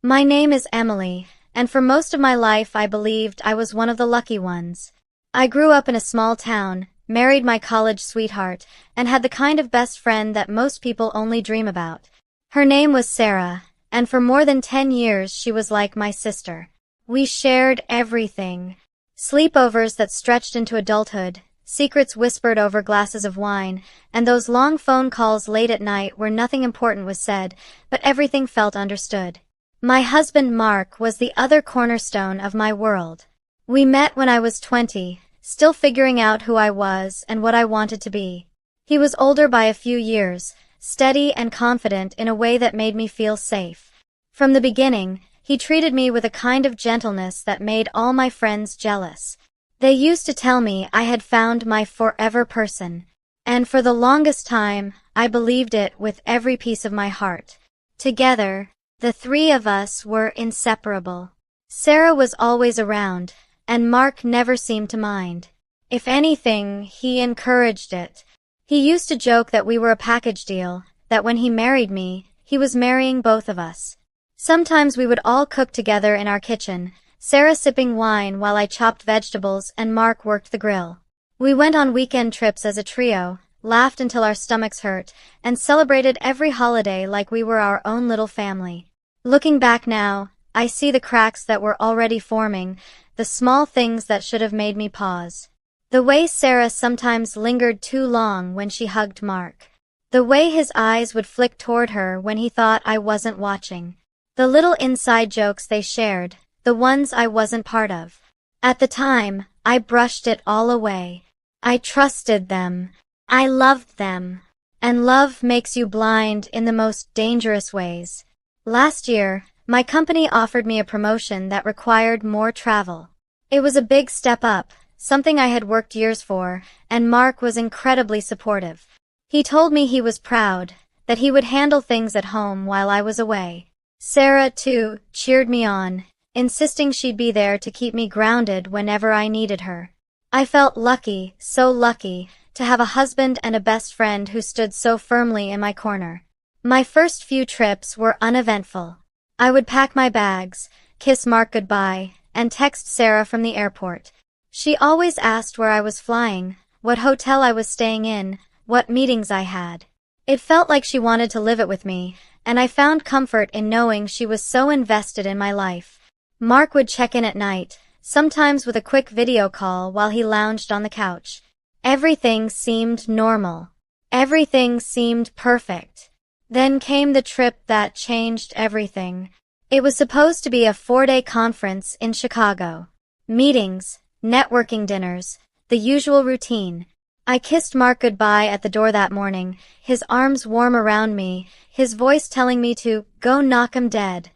My name is Emily, and for most of my life I believed I was one of the lucky ones. I grew up in a small town, married my college sweetheart, and had the kind of best friend that most people only dream about. Her name was Sarah, and for more than 10 years she was like my sister. We shared everything. Sleepovers that stretched into adulthood, secrets whispered over glasses of wine, and those long phone calls late at night where nothing important was said, but everything felt understood. My husband Mark was the other cornerstone of my world. We met when I was 20, still figuring out who I was and what I wanted to be. He was older by a few years, steady and confident in a way that made me feel safe. From the beginning, he treated me with a kind of gentleness that made all my friends jealous. They used to tell me I had found my forever person, and for the longest time, I believed it with every piece of my heart. Together, the three of us were inseparable. Sarah was always around, and Mark never seemed to mind. If anything, he encouraged it. He used to joke that we were a package deal, that when he married me, he was marrying both of us. Sometimes we would all cook together in our kitchen, Sarah sipping wine while I chopped vegetables and Mark worked the grill. We went on weekend trips as a trio, laughed until our stomachs hurt, and celebrated every holiday like we were our own little family. Looking back now, I see the cracks that were already forming, the small things that should have made me pause. The way Sarah sometimes lingered too long when she hugged Mark. The way his eyes would flick toward her when he thought I wasn't watching. The little inside jokes they shared, the ones I wasn't part of. At the time, I brushed it all away. I trusted them. I loved them. And love makes you blind in the most dangerous ways. Last year, my company offered me a promotion that required more travel. It was a big step up, something I had worked years for, and Mark was incredibly supportive. He told me he was proud, that he would handle things at home while I was away. Sarah, too, cheered me on, insisting she'd be there to keep me grounded whenever I needed her. I felt lucky, so lucky, to have a husband and a best friend who stood so firmly in my corner. My first few trips were uneventful. I would pack my bags, kiss Mark goodbye, and text Sarah from the airport. She always asked where I was flying, what hotel I was staying in, what meetings I had. It felt like she wanted to live it with me, and I found comfort in knowing she was so invested in my life. Mark would check in at night, sometimes with a quick video call while he lounged on the couch. Everything seemed normal. Everything seemed perfect. Then came the trip that changed everything. It was supposed to be a 4-day conference in Chicago. Meetings, networking dinners, the usual routine. I kissed Mark goodbye at the door that morning, his arms warm around me, his voice telling me to go knock 'em dead.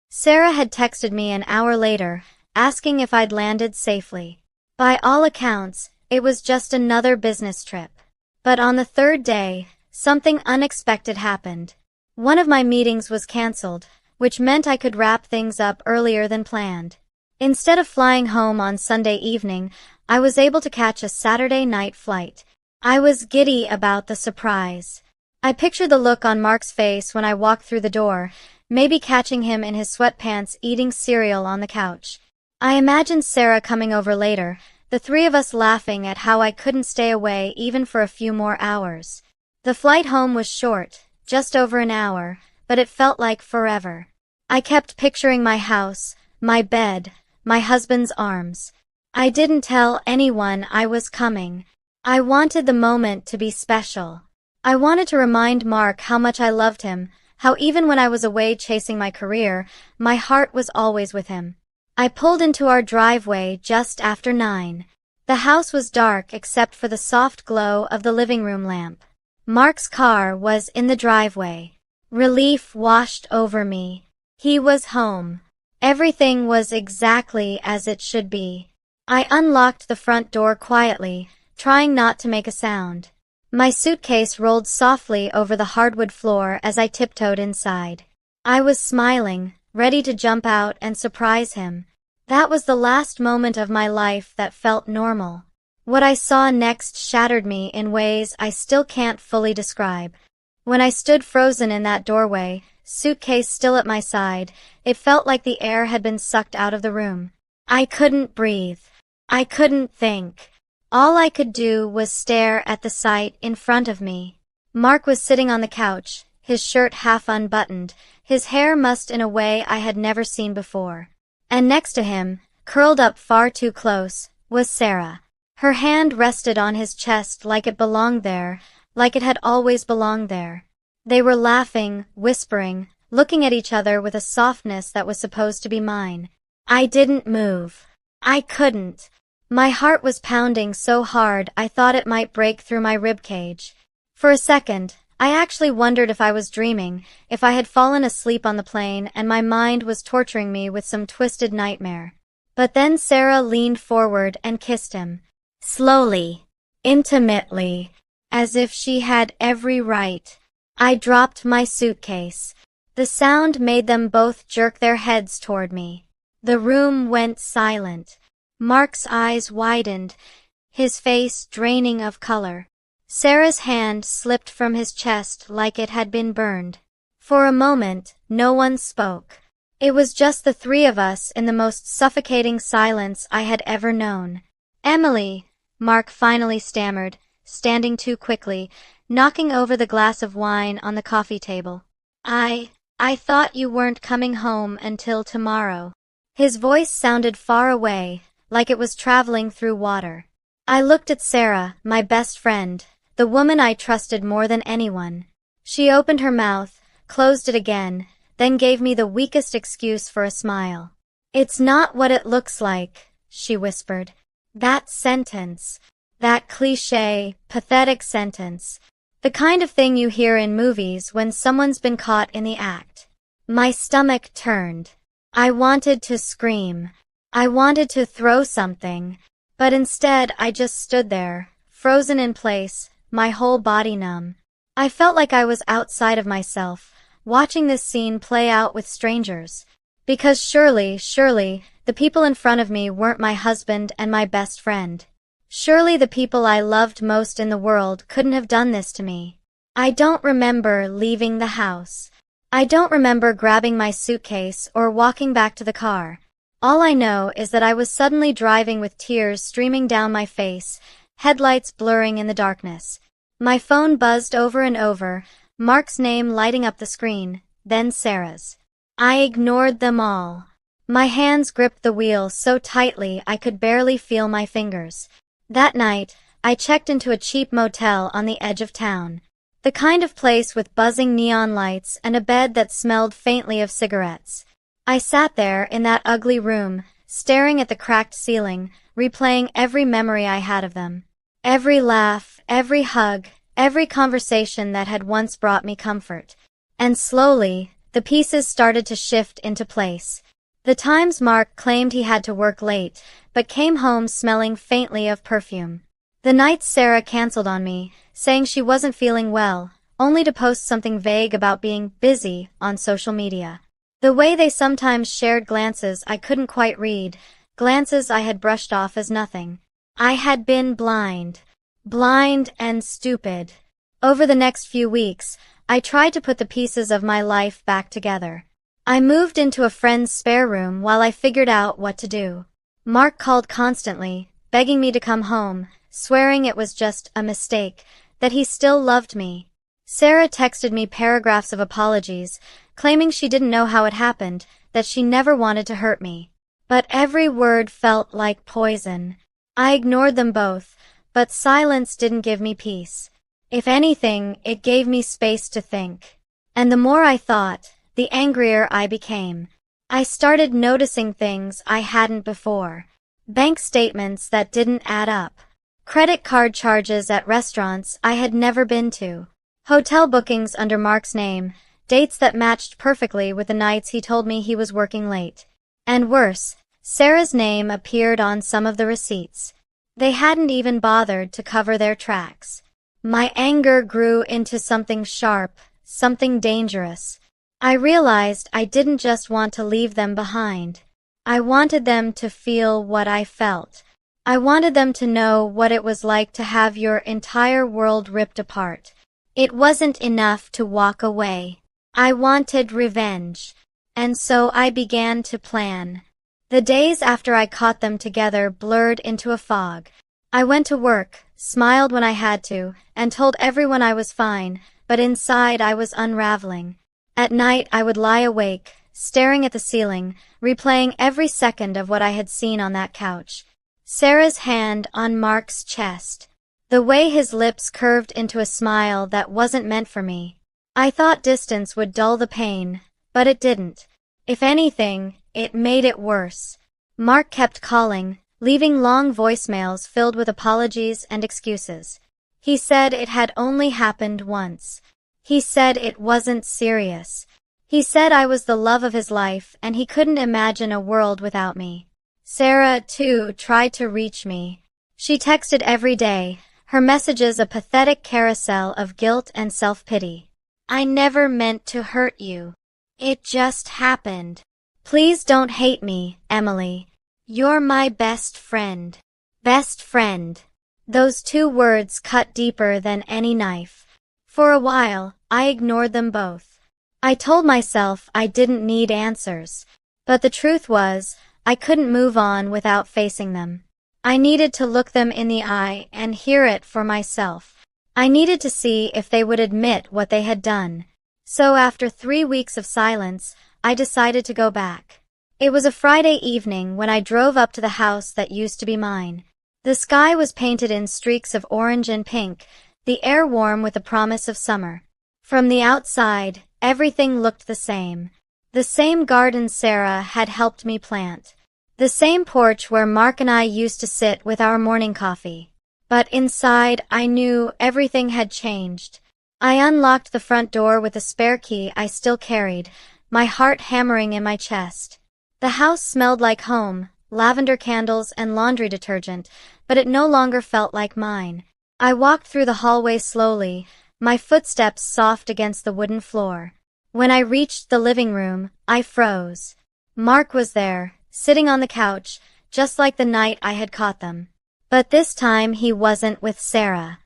Sarah had texted me an hour later, asking if I'd landed safely. By all accounts, it was just another business trip. But on the third day, something unexpected happened. One of my meetings was canceled, which meant I could wrap things up earlier than planned. Instead of flying home on Sunday evening, I was able to catch a Saturday night flight. I was giddy about the surprise. I pictured the look on Mark's face when I walked through the door, maybe catching him in his sweatpants eating cereal on the couch. I imagined Sarah coming over later, the three of us laughing at how I couldn't stay away even for a few more hours. The flight home was short, just over an hour, but it felt like forever. I kept picturing my house, my bed, my husband's arms. I didn't tell anyone I was coming. I wanted the moment to be special. I wanted to remind Mark how much I loved him, how even when I was away chasing my career, my heart was always with him. I pulled into our driveway just after 9. The house was dark except for the soft glow of the living room lamp. Mark's car was in the driveway. Relief washed over me. He was home. Everything was exactly as it should be. I unlocked the front door quietly, trying not to make a sound. My suitcase rolled softly over the hardwood floor as I tiptoed inside. I was smiling, ready to jump out and surprise him. That was the last moment of my life that felt normal. What I saw next shattered me in ways I still can't fully describe. When I stood frozen in that doorway, suitcase still at my side, it felt like the air had been sucked out of the room. I couldn't breathe. I couldn't think. All I could do was stare at the sight in front of me. Mark was sitting on the couch, his shirt half unbuttoned, his hair mussed in a way I had never seen before. And next to him, curled up far too close, was Sarah. Her hand rested on his chest like it belonged there, like it had always belonged there. They were laughing, whispering, looking at each other with a softness that was supposed to be mine. I didn't move. I couldn't. My heart was pounding so hard I thought it might break through my ribcage. For a second, I actually wondered if I was dreaming, if I had fallen asleep on the plane and my mind was torturing me with some twisted nightmare. But then Sarah leaned forward and kissed him. Slowly, intimately, as if she had every right. I dropped my suitcase. The sound made them both jerk their heads toward me. The room went silent. Mark's eyes widened, his face draining of color. Sarah's hand slipped from his chest like it had been burned. For a moment, no one spoke. It was just the three of us in the most suffocating silence I had ever known. Emily, Mark finally stammered, standing too quickly, knocking over the glass of wine on the coffee table. I thought you weren't coming home until tomorrow. His voice sounded far away, like it was traveling through water. I looked at Sarah, my best friend, the woman I trusted more than anyone. She opened her mouth, closed it again, then gave me the weakest excuse for a smile. It's not what it looks like, she whispered. That sentence, that cliché, pathetic sentence, the kind of thing you hear in movies when someone's been caught in the act. My stomach turned. I wanted to scream. I wanted to throw something, but instead I just stood there, frozen in place, my whole body numb. I felt like I was outside of myself, watching this scene play out with strangers. Because surely, the people in front of me weren't my husband and my best friend. Surely the people I loved most in the world couldn't have done this to me. I don't remember leaving the house. I don't remember grabbing my suitcase or walking back to the car. All I know is that I was suddenly driving with tears streaming down my face, headlights blurring in the darkness. My phone buzzed over and over, Mark's name lighting up the screen, then Sarah's. I ignored them all. My hands gripped the wheel so tightly I could barely feel my fingers. That night, I checked into a cheap motel on the edge of town. The kind of place with buzzing neon lights and a bed that smelled faintly of cigarettes. I sat there in that ugly room, staring at the cracked ceiling, replaying every memory I had of them. Every laugh, every hug, every conversation that had once brought me comfort. And slowly, the pieces started to shift into place. The times Mark claimed he had to work late, but came home smelling faintly of perfume. The nights Sarah canceled on me, saying she wasn't feeling well, only to post something vague about being busy on social media. The way they sometimes shared glances I couldn't quite read, glances I had brushed off as nothing. I had been blind and stupid. Over the next few weeks, I tried to put the pieces of my life back together. I moved into a friend's spare room while I figured out what to do. Mark called constantly, begging me to come home, swearing it was just a mistake, that he still loved me. Sarah texted me paragraphs of apologies, claiming she didn't know how it happened, that she never wanted to hurt me. But every word felt like poison. I ignored them both, but silence didn't give me peace. If anything, it gave me space to think. And the more I thought, the angrier I became. I started noticing things I hadn't before. Bank statements that didn't add up. Credit card charges at restaurants I had never been to. Hotel bookings under Mark's name, dates that matched perfectly with the nights he told me he was working late. And worse, Sarah's name appeared on some of the receipts. They hadn't even bothered to cover their tracks. My anger grew into something sharp, something dangerous. I realized I didn't just want to leave them behind. I wanted them to feel what I felt. I wanted them to know what it was like to have your entire world ripped apart. It wasn't enough to walk away. I wanted revenge. And so I began to plan. The days after I caught them together blurred into a fog. I went to work, smiled when I had to, and told everyone I was fine, but inside I was unraveling. At night I would lie awake, staring at the ceiling, replaying every second of what I had seen on that couch. Sarah's hand on Mark's chest. The way his lips curved into a smile that wasn't meant for me. I thought distance would dull the pain, but it didn't. If anything, it made it worse. Mark kept calling, leaving long voicemails filled with apologies and excuses. He said it had only happened once. He said it wasn't serious. He said I was the love of his life and he couldn't imagine a world without me. Sarah, too, tried to reach me. She texted every day, her messages a pathetic carousel of guilt and self-pity. I never meant to hurt you. It just happened. Please don't hate me, Emily. You're my best friend. Best friend. Those two words cut deeper than any knife. For a while, I ignored them both. I told myself I didn't need answers. But the truth was, I couldn't move on without facing them. I needed to look them in the eye and hear it for myself. I needed to see if they would admit what they had done. So after 3 weeks of silence, I decided to go back. It was a Friday evening when I drove up to the house that used to be mine. The sky was painted in streaks of orange and pink, the air warm with the promise of summer. From the outside, everything looked the same. The same garden Sarah had helped me plant. The same porch where Mark and I used to sit with our morning coffee. But inside, I knew everything had changed. I unlocked the front door with a spare key I still carried, my heart hammering in my chest. The house smelled like home, lavender candles and laundry detergent, but it no longer felt like mine. I walked through the hallway slowly, my footsteps soft against the wooden floor. When I reached the living room, I froze. Mark was there, sitting on the couch, just like the night I had caught them. But this time he wasn't with Sarah.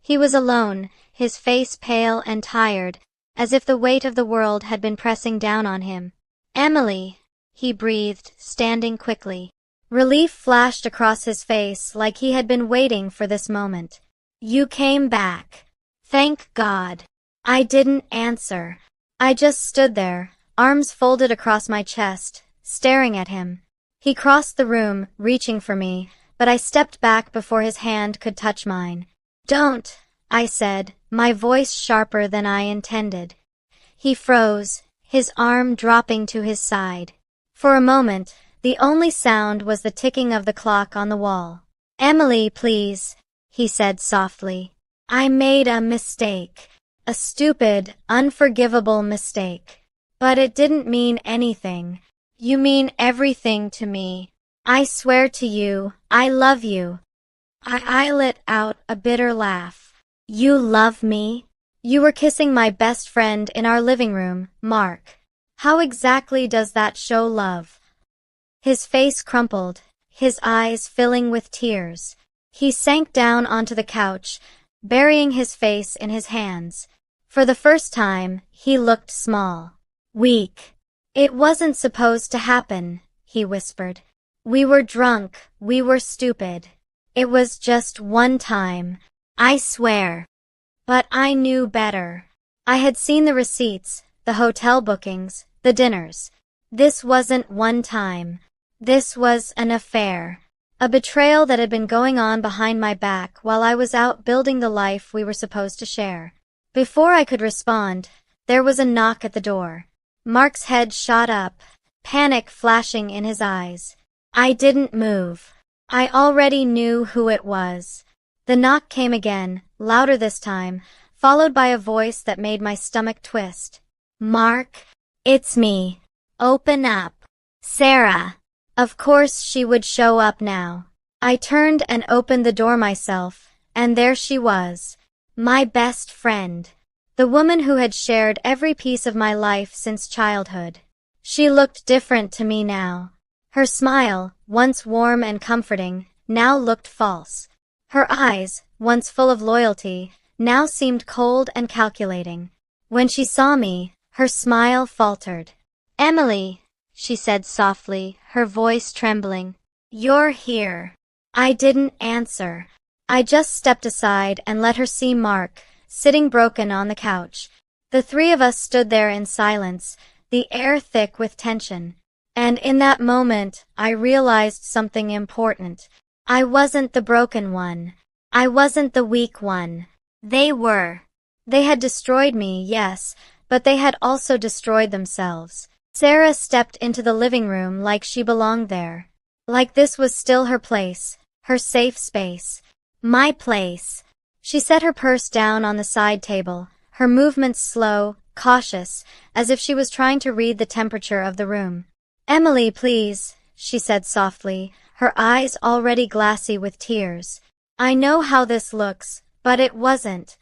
He was alone, his face pale and tired, as if the weight of the world had been pressing down on him. "Emily," he breathed, standing quickly. Relief flashed across his face like he had been waiting for this moment. "You came back. Thank God." I didn't answer. I just stood there, arms folded across my chest, staring at him. He crossed the room, reaching for me, but I stepped back before his hand could touch mine. "Don't," I said, my voice sharper than I intended. He froze, his arm dropping to his side. For a moment, the only sound was the ticking of the clock on the wall. "Emily, please," he said softly. "I made a mistake. A stupid, unforgivable mistake. But it didn't mean anything. You mean everything to me. I swear to you, I love you." I let out a bitter laugh. "You love me? You were kissing my best friend in our living room, Mark. How exactly does that show love?" His face crumpled, his eyes filling with tears. He sank down onto the couch, burying his face in his hands. For the first time, he looked small. Weak. "It wasn't supposed to happen," he whispered. "We were drunk, we were stupid. It was just one time. I swear." But I knew better. I had seen the receipts, the hotel bookings, the dinners. This wasn't one time. This was an affair. A betrayal that had been going on behind my back while I was out building the life we were supposed to share. Before I could respond, there was a knock at the door. Mark's head shot up, panic flashing in his eyes. I didn't move. I already knew who it was. The knock came again, louder this time, followed by a voice that made my stomach twist. "Mark, it's me. Open up." Sarah. Of course she would show up now. I turned and opened the door myself, and there she was. My best friend. The woman who had shared every piece of my life since childhood. She looked different to me now. Her smile, once warm and comforting, now looked false. Her eyes, once full of loyalty, now seemed cold and calculating. When she saw me, her smile faltered. "Emily," she said softly, her voice trembling. "You're here." I didn't answer. I just stepped aside and let her see Mark, sitting broken on the couch. The three of us stood there in silence, the air thick with tension. And in that moment, I realized something important. I wasn't the broken one. I wasn't the weak one. They were. They had destroyed me, yes, but they had also destroyed themselves. Sarah stepped into the living room like she belonged there. Like this was still her place, her safe space. My place. She set her purse down on the side table, her movements slow, cautious, as if she was trying to read the temperature of the room. "Emily, please," she said softly, her eyes already glassy with tears. "I know how this looks, but it wasn't."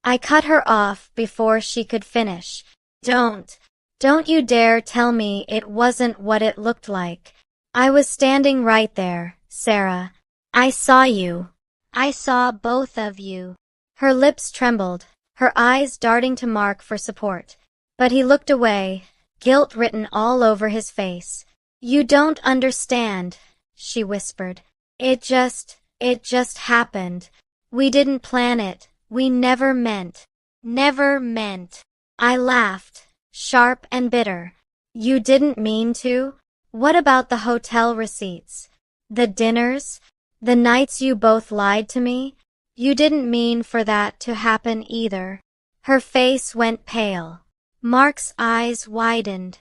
I cut her off before she could finish. Don't you dare tell me it wasn't what it looked like. I was standing right there, Sarah. I saw you. I saw both of you." Her lips trembled, her eyes darting to Mark for support. But he looked away, guilt written all over his face. "You don't understand," she whispered. It just happened. We didn't plan it. We never meant. Never meant." I laughed, sharp and bitter. "You didn't mean to? What about the hotel receipts? The dinners? The nights you both lied to me? You didn't mean for that to happen either." Her face went pale. Mark's eyes widened.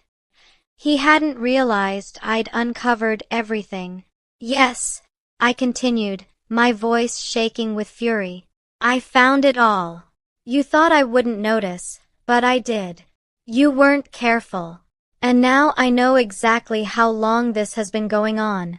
He hadn't realized I'd uncovered everything. "Yes," I continued, my voice shaking with fury. "I found it all. You thought I wouldn't notice, but I did. You weren't careful. And now I know exactly how long this has been going on."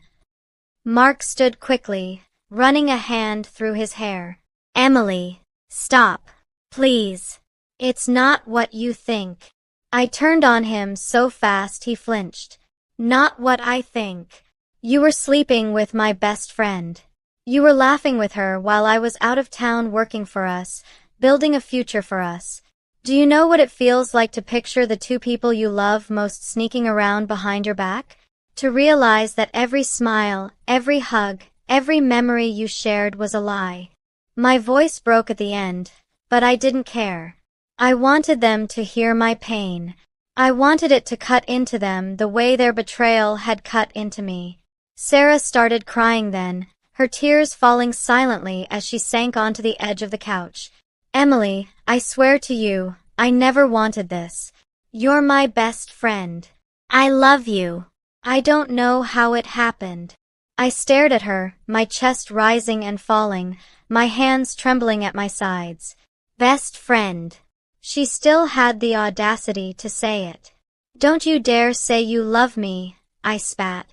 Mark stood quickly, running a hand through his hair. "Emily, stop. Please. It's not what you think." I turned on him so fast he flinched. "Not what I think. You were sleeping with my best friend. You were laughing with her while I was out of town working for us, building a future for us. Do you know what it feels like to picture the two people you love most sneaking around behind your back? To realize that every smile, every hug, every memory you shared was a lie." My voice broke at the end, but I didn't care. I wanted them to hear my pain. I wanted it to cut into them the way their betrayal had cut into me. Sarah started crying then, her tears falling silently as she sank onto the edge of the couch. "Emily, I swear to you, I never wanted this. You're my best friend. I love you. I don't know how it happened." I stared at her, my chest rising and falling, my hands trembling at my sides. "Best friend." She still had the audacity to say it. "Don't you dare say you love me," I spat.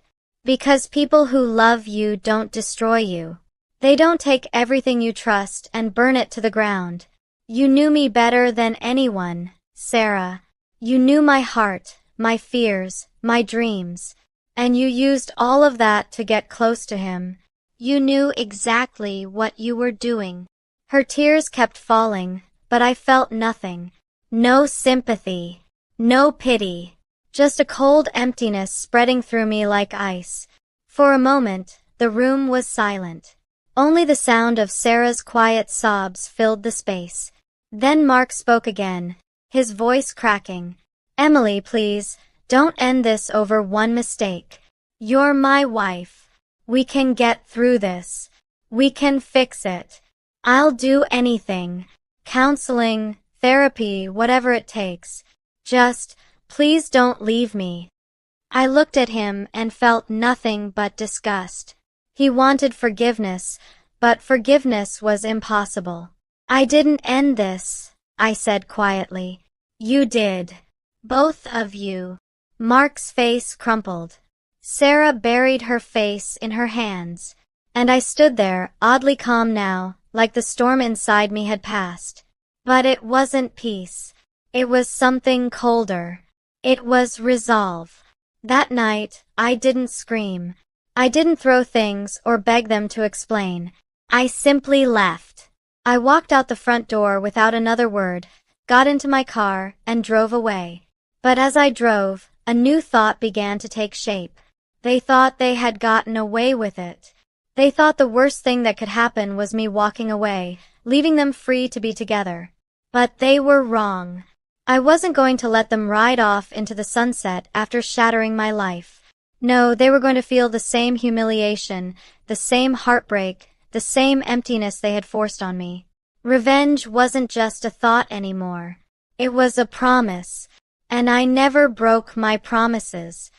"Because people who love you don't destroy you. They don't take everything you trust and burn it to the ground. You knew me better than anyone, Sarah. You knew my heart, my fears, my dreams. And you used all of that to get close to him. You knew exactly what you were doing." Her tears kept falling, but I felt nothing. No sympathy. No pity. Just a cold emptiness spreading through me like ice. For a moment, the room was silent. Only the sound of Sarah's quiet sobs filled the space. Then Mark spoke again, his voice cracking. "Emily, please, don't end this over one mistake. You're my wife. We can get through this. We can fix it. I'll do anything. Counseling, therapy, whatever it takes. Just, please don't leave me." I looked at him and felt nothing but disgust. He wanted forgiveness, but forgiveness was impossible. "I didn't end this," I said quietly. "You did. Both of you." Mark's face crumpled. Sarah buried her face in her hands, and I stood there, oddly calm now, like the storm inside me had passed. But it wasn't peace. It was something colder. It was resolve. That night, I didn't scream. I didn't throw things or beg them to explain. I simply left. I walked out the front door without another word, got into my car, and drove away. But as I drove, a new thought began to take shape. They thought they had gotten away with it. They thought the worst thing that could happen was me walking away, leaving them free to be together. But they were wrong. I wasn't going to let them ride off into the sunset after shattering my life. No, they were going to feel the same humiliation, the same heartbreak, the same emptiness they had forced on me. Revenge wasn't just a thought anymore. It was a promise, and I never broke my promises.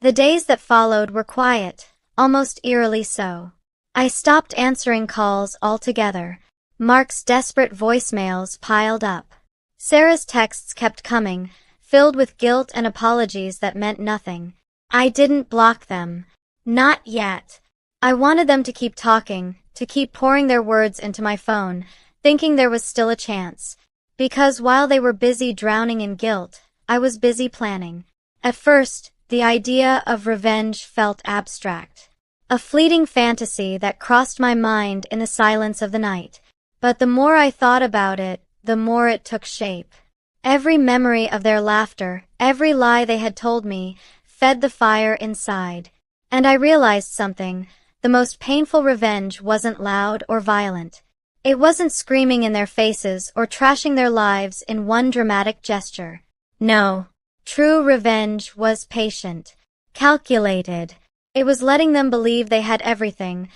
The days that followed were quiet, almost eerily so. I stopped answering calls altogether. Mark's desperate voicemails piled up. Sarah's texts kept coming, filled with guilt and apologies that meant nothing. I didn't block them. Not yet. I wanted them to keep talking, to keep pouring their words into my phone, thinking there was still a chance. Because while they were busy drowning in guilt, I was busy planning. At first, the idea of revenge felt abstract. A fleeting fantasy that crossed my mind in the silence of the night. But the more I thought about it, the more it took shape. Every memory of their laughter, every lie they had told me, fed the fire inside. And I realized something. The most painful revenge wasn't loud or violent. It wasn't screaming in their faces or trashing their lives in one dramatic gesture. No. True revenge was patient, calculated. It was letting them believe they had everything,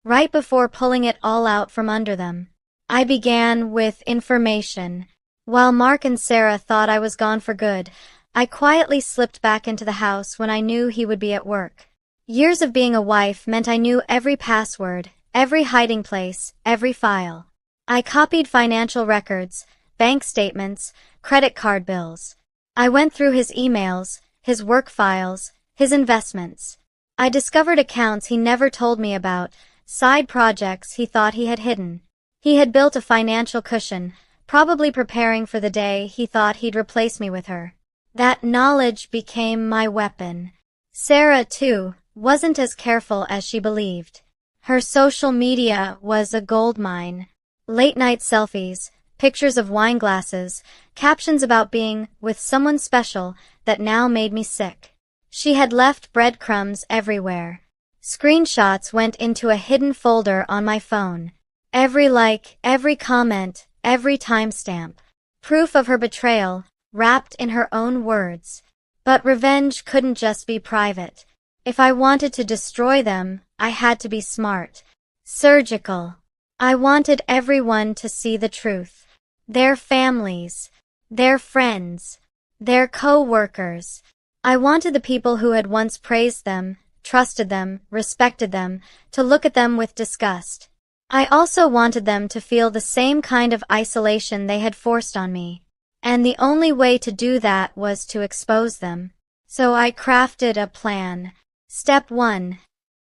right before pulling it all out from under them. I began with information. While Mark and Sarah thought I was gone for good, I quietly slipped back into the house when I knew he would be at work. Years of being a wife meant I knew every password, every hiding place, every file. I copied financial records, bank statements, credit card bills. I went through his emails, his work files, his investments. I discovered accounts he never told me about, side projects he thought he had hidden. He had built a financial cushion, probably preparing for the day he thought he'd replace me with her. That knowledge became my weapon. Sarah, too, wasn't as careful as she believed. Her social media was a goldmine. Late-night selfies, pictures of wine glasses, captions about being with someone special that now made me sick. She had left breadcrumbs everywhere. Screenshots went into a hidden folder on my phone. Every like, every comment, every timestamp. Proof of her betrayal, wrapped in her own words. But revenge couldn't just be private. If I wanted to destroy them, I had to be smart. Surgical. I wanted everyone to see the truth. Their families, their friends, their co-workers. I wanted the people who had once praised them, trusted them, respected them, to look at them with disgust. I also wanted them to feel the same kind of isolation they had forced on me. And the only way to do that was to expose them. So I crafted a plan. Step 1.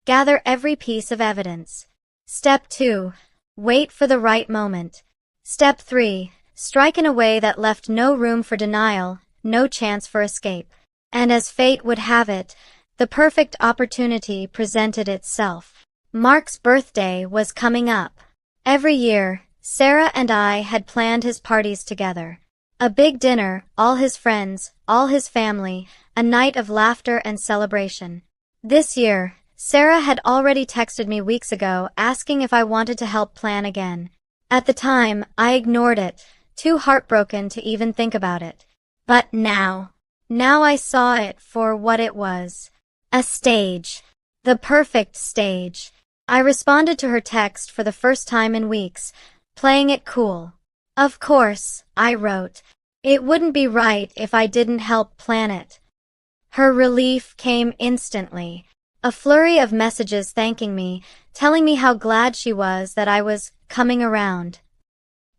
Gather every piece of evidence. Step 2. Wait for the right moment. Step 3. Strike in a way that left no room for denial, no chance for escape. And as fate would have it, the perfect opportunity presented itself. Mark's birthday was coming up. Every year, Sarah and I had planned his parties together. A big dinner, all his friends, all his family, a night of laughter and celebration. This year, Sarah had already texted me weeks ago asking if I wanted to help plan again. At the time, I ignored it, too heartbroken to even think about it. But now I saw it for what it was. A stage. The perfect stage. I responded to her text for the first time in weeks, playing it cool. Of course, I wrote. It wouldn't be right if I didn't help plan it. Her relief came instantly. A flurry of messages thanking me, telling me how glad she was that I was coming around.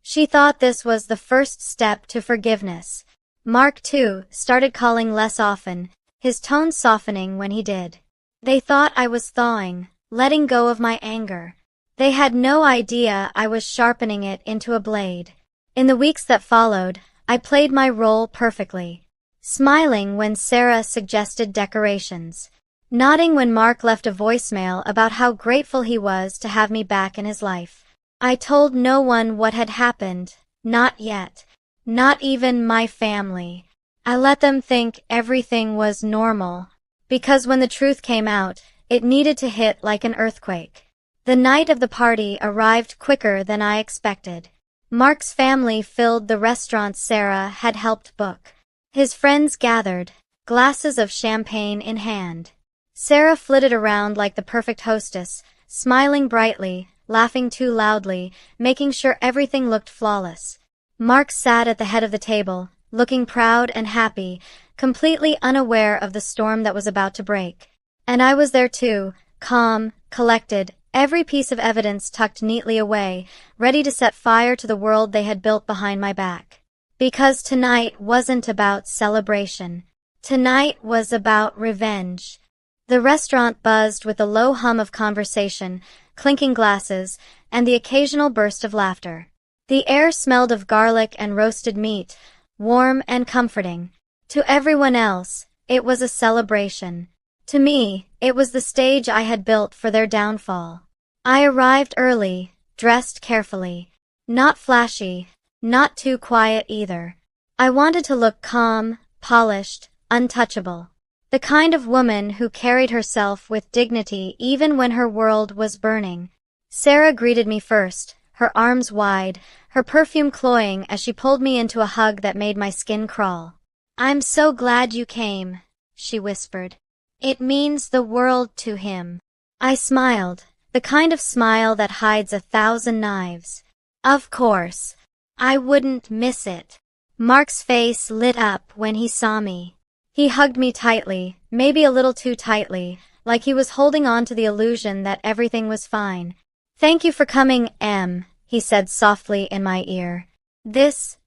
She thought this was the first step to forgiveness. Mark, too, started calling less often, his tone softening when he did. They thought I was thawing, letting go of my anger. They had no idea I was sharpening it into a blade. In the weeks that followed, I played my role perfectly. Smiling when Sarah suggested decorations. Nodding when Mark left a voicemail about how grateful he was to have me back in his life. I told no one what had happened, not yet. Not even my family. I let them think everything was normal. Because when the truth came out, it needed to hit like an earthquake. The night of the party arrived quicker than I expected. Mark's family filled the restaurant Sarah had helped book. His friends gathered, glasses of champagne in hand. Sarah flitted around like the perfect hostess, smiling brightly, laughing too loudly, making sure everything looked flawless. Mark sat at the head of the table, looking proud and happy, completely unaware of the storm that was about to break. And I was there too, calm, collected, every piece of evidence tucked neatly away, ready to set fire to the world they had built behind my back. Because tonight wasn't about celebration. Tonight was about revenge. The restaurant buzzed with the low hum of conversation, clinking glasses, and the occasional burst of laughter. The air smelled of garlic and roasted meat, warm and comforting. To everyone else, it was a celebration. To me, it was the stage I had built for their downfall. I arrived early, dressed carefully. Not flashy, not too quiet either. I wanted to look calm, polished, untouchable. The kind of woman who carried herself with dignity even when her world was burning. Sarah greeted me first, her arms wide, her perfume cloying as she pulled me into a hug that made my skin crawl. "I'm so glad you came," she whispered. "It means the world to him." I smiled, the kind of smile that hides 1,000 knives. Of course. I wouldn't miss it. Mark's face lit up when he saw me. He hugged me tightly, maybe a little too tightly, like he was holding on to the illusion that everything was fine. "Thank you for coming, Em," he said softly in my ear. This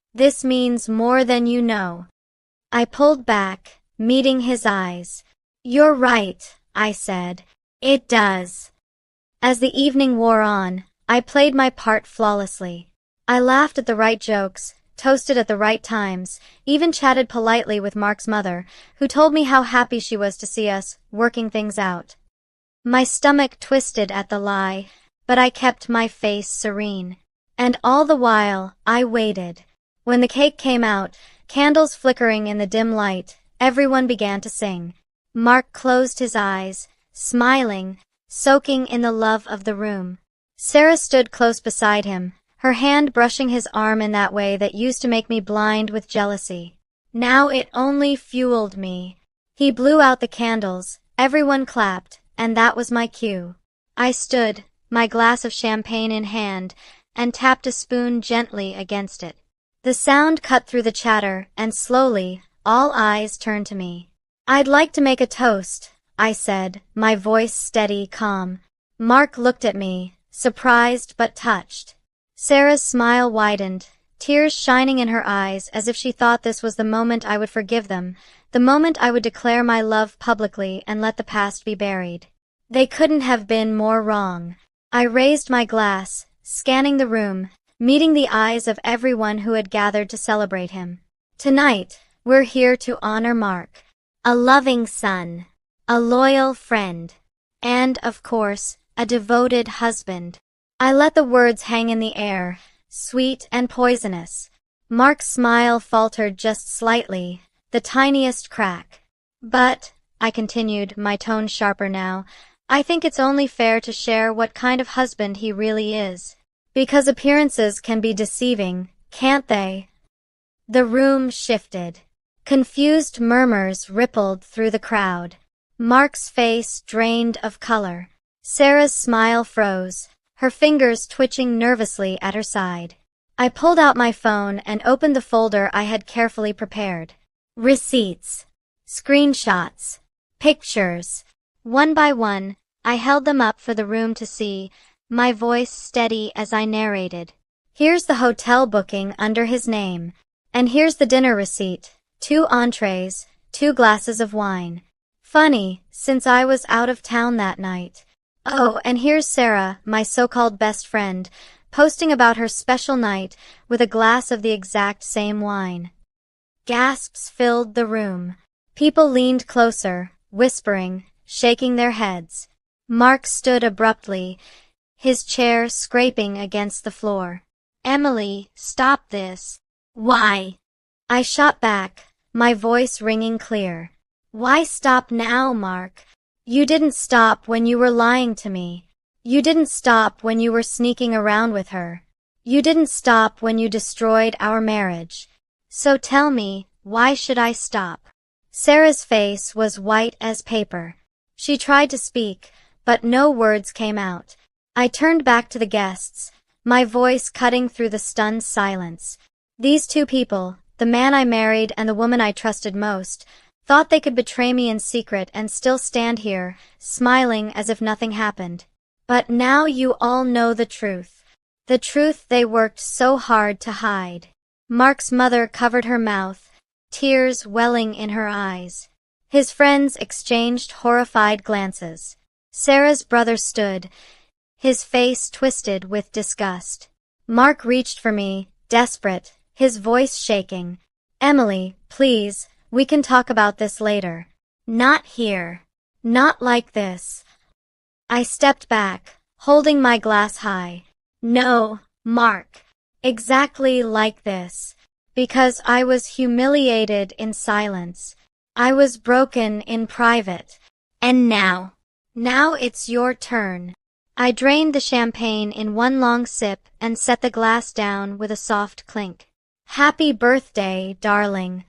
means more than you know." I pulled back, meeting his eyes. "You're right," I said. "It does." As the evening wore on, I played my part flawlessly. I laughed at the right jokes, toasted at the right times, even chatted politely with Mark's mother, who told me how happy she was to see us working things out. My stomach twisted at the lie, but I kept my face serene. And all the while, I waited. When the cake came out, candles flickering in the dim light, everyone began to sing. Mark closed his eyes, smiling, soaking in the love of the room. Sarah stood close beside him, her hand brushing his arm in that way that used to make me blind with jealousy. Now it only fueled me. He blew out the candles, everyone clapped, and that was my cue. I stood, my glass of champagne in hand, and tapped a spoon gently against it. The sound cut through the chatter, and slowly, all eyes turned to me. "I'd like to make a toast," I said, my voice steady, calm. Mark looked at me, surprised but touched. Sarah's smile widened, tears shining in her eyes as if she thought this was the moment I would forgive them, the moment I would declare my love publicly and let the past be buried. They couldn't have been more wrong. I raised my glass, scanning the room, meeting the eyes of everyone who had gathered to celebrate him. Tonight, we're here to honor Mark. A loving son, a loyal friend, and, of course, a devoted husband. I let the words hang in the air, sweet and poisonous. Mark's smile faltered just slightly, the tiniest crack. "But," I continued, my tone sharper now, "I think it's only fair to share what kind of husband he really is. Because appearances can be deceiving, can't they?" The room shifted. Confused murmurs rippled through the crowd. Mark's face drained of color. Sarah's smile froze, her fingers twitching nervously at her side. I pulled out my phone and opened the folder I had carefully prepared. Receipts, screenshots, pictures. One by one, I held them up for the room to see, my voice steady as I narrated. "Here's the hotel booking under his name. And here's the dinner receipt, 2 entrees, 2 glasses of wine. Funny, since I was out of town that night. Oh, and here's Sarah, my so-called best friend, posting about her special night with a glass of the exact same wine." Gasps filled the room. People leaned closer, whispering, shaking their heads. Mark stood abruptly, his chair scraping against the floor. "Emily, stop this." "Why?" I shot back, my voice ringing clear. "Why stop now, Mark? You didn't stop when you were lying to me. You didn't stop when you were sneaking around with her. You didn't stop when you destroyed our marriage. So tell me, why should I stop?" Sarah's face was white as paper. She tried to speak, but no words came out. I turned back to the guests, my voice cutting through the stunned silence. These two people, the man I married and the woman I trusted most, thought they could betray me in secret and still stand here, smiling as if nothing happened. But now you all know the truth. The truth they worked so hard to hide. Mark's mother covered her mouth, tears welling in her eyes. His friends exchanged horrified glances. Sarah's brother stood, his face twisted with disgust. Mark reached for me, desperate, his voice shaking. "Emily, please, we can talk about this later." "Not here. Not like this." I stepped back, holding my glass high. "No, Mark. Exactly like this. Because I was humiliated in silence. I was broken in private. And now it's your turn." I drained the champagne in one long sip and set the glass down with a soft clink. "Happy birthday, darling."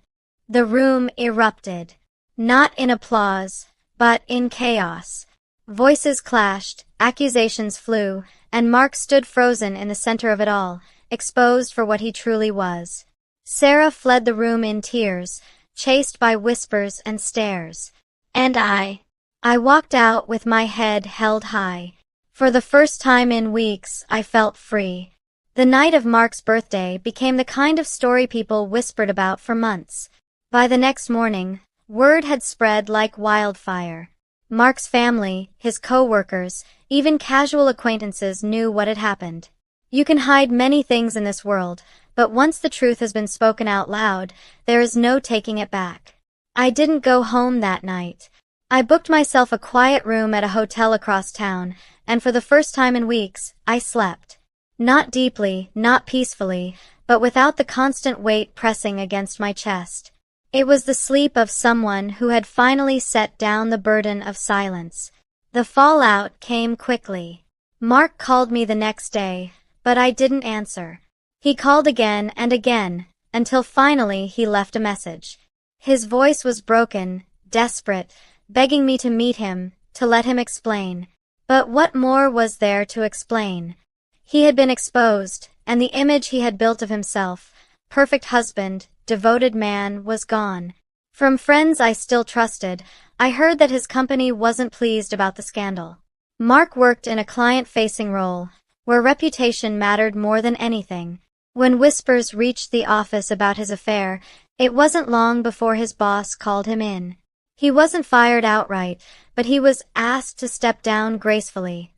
The room erupted. Not in applause, but in chaos. Voices clashed, accusations flew, and Mark stood frozen in the center of it all, exposed for what he truly was. Sarah fled the room in tears, chased by whispers and stares. And I walked out with my head held high. For the first time in weeks, I felt free. The night of Mark's birthday became the kind of story people whispered about for months. By the next morning, word had spread like wildfire. Mark's family, his co-workers, even casual acquaintances knew what had happened. You can hide many things in this world, but once the truth has been spoken out loud, there is no taking it back. I didn't go home that night. I booked myself a quiet room at a hotel across town, and for the first time in weeks, I slept. Not deeply, not peacefully, but without the constant weight pressing against my chest. It was the sleep of someone who had finally set down the burden of silence. The fallout came quickly. Mark called me the next day, but I didn't answer. He called again and again, until finally he left a message. His voice was broken, desperate, begging me to meet him, to let him explain. But what more was there to explain? He had been exposed, and the image he had built of himself, perfect husband, devoted man, was gone. From friends I still trusted, I heard that his company wasn't pleased about the scandal. Mark worked in a client-facing role, where reputation mattered more than anything. When whispers reached the office about his affair, it wasn't long before his boss called him in. He wasn't fired outright, but he was asked to step down gracefully,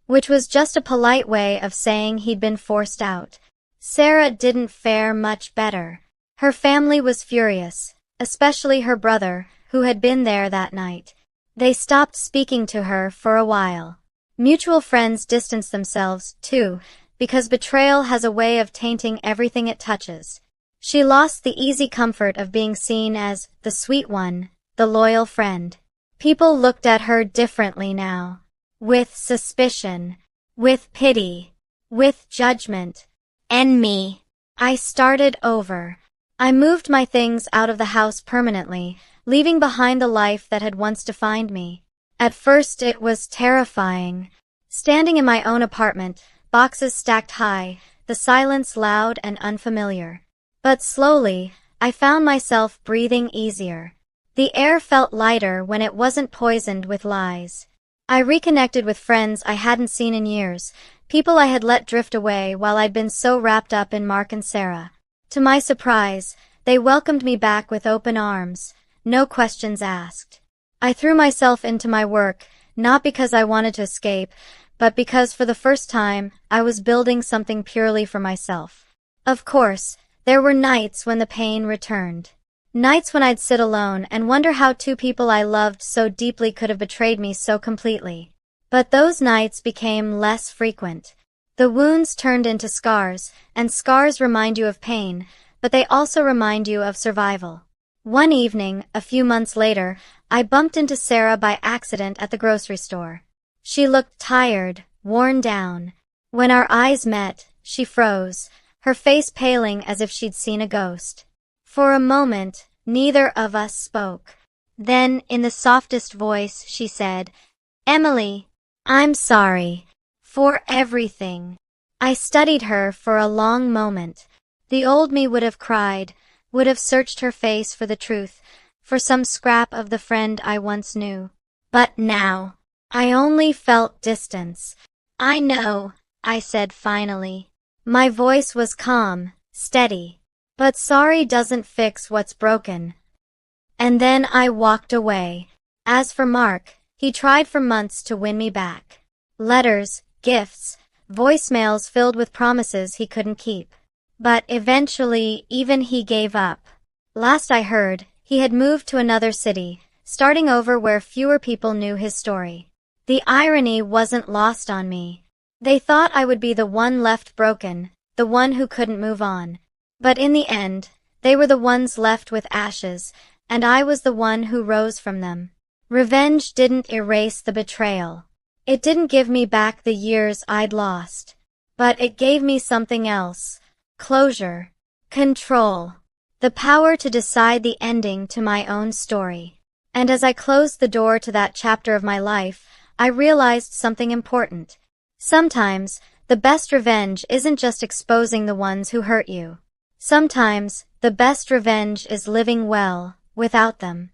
which was just a polite way of saying he'd been forced out. Sarah didn't fare much better. Her family was furious, especially her brother, who had been there that night. They stopped speaking to her for a while. Mutual friends distanced themselves, too, because betrayal has a way of tainting everything it touches. She lost the easy comfort of being seen as the sweet one, the loyal friend. People looked at her differently now. With suspicion, with pity, with judgment. And me. I started over. I moved my things out of the house permanently, leaving behind the life that had once defined me. At first it was terrifying. Standing in my own apartment, boxes stacked high, the silence loud and unfamiliar. But slowly, I found myself breathing easier. The air felt lighter when it wasn't poisoned with lies. I reconnected with friends I hadn't seen in years, people I had let drift away while I'd been so wrapped up in Mark and Sarah. To my surprise, they welcomed me back with open arms, no questions asked. I threw myself into my work, not because I wanted to escape, but because for the first time, I was building something purely for myself. Of course, there were nights when the pain returned. Nights when I'd sit alone and wonder how two people I loved so deeply could have betrayed me so completely. But those nights became less frequent. The wounds turned into scars, and scars remind you of pain, but they also remind you of survival. One evening, a few months later, I bumped into Sarah by accident at the grocery store. She looked tired, worn down. When our eyes met, she froze, her face paling as if she'd seen a ghost. For a moment, neither of us spoke. Then, in the softest voice, she said, "Emily, I'm sorry. For everything." I studied her for a long moment. The old me would have cried, would have searched her face for the truth, for some scrap of the friend I once knew. But now, I only felt distance. "I know," I said finally. My voice was calm, steady. "But sorry doesn't fix what's broken." And then I walked away. As for Mark, he tried for months to win me back. Letters, gifts, voicemails filled with promises he couldn't keep. But eventually, even he gave up. Last I heard, he had moved to another city, starting over where fewer people knew his story. The irony wasn't lost on me. They thought I would be the one left broken, the one who couldn't move on. But in the end, they were the ones left with ashes, and I was the one who rose from them. Revenge didn't erase the betrayal. It didn't give me back the years I'd lost. But it gave me something else. Closure. Control. The power to decide the ending to my own story. And as I closed the door to that chapter of my life, I realized something important. Sometimes, the best revenge isn't just exposing the ones who hurt you. Sometimes, the best revenge is living well without them.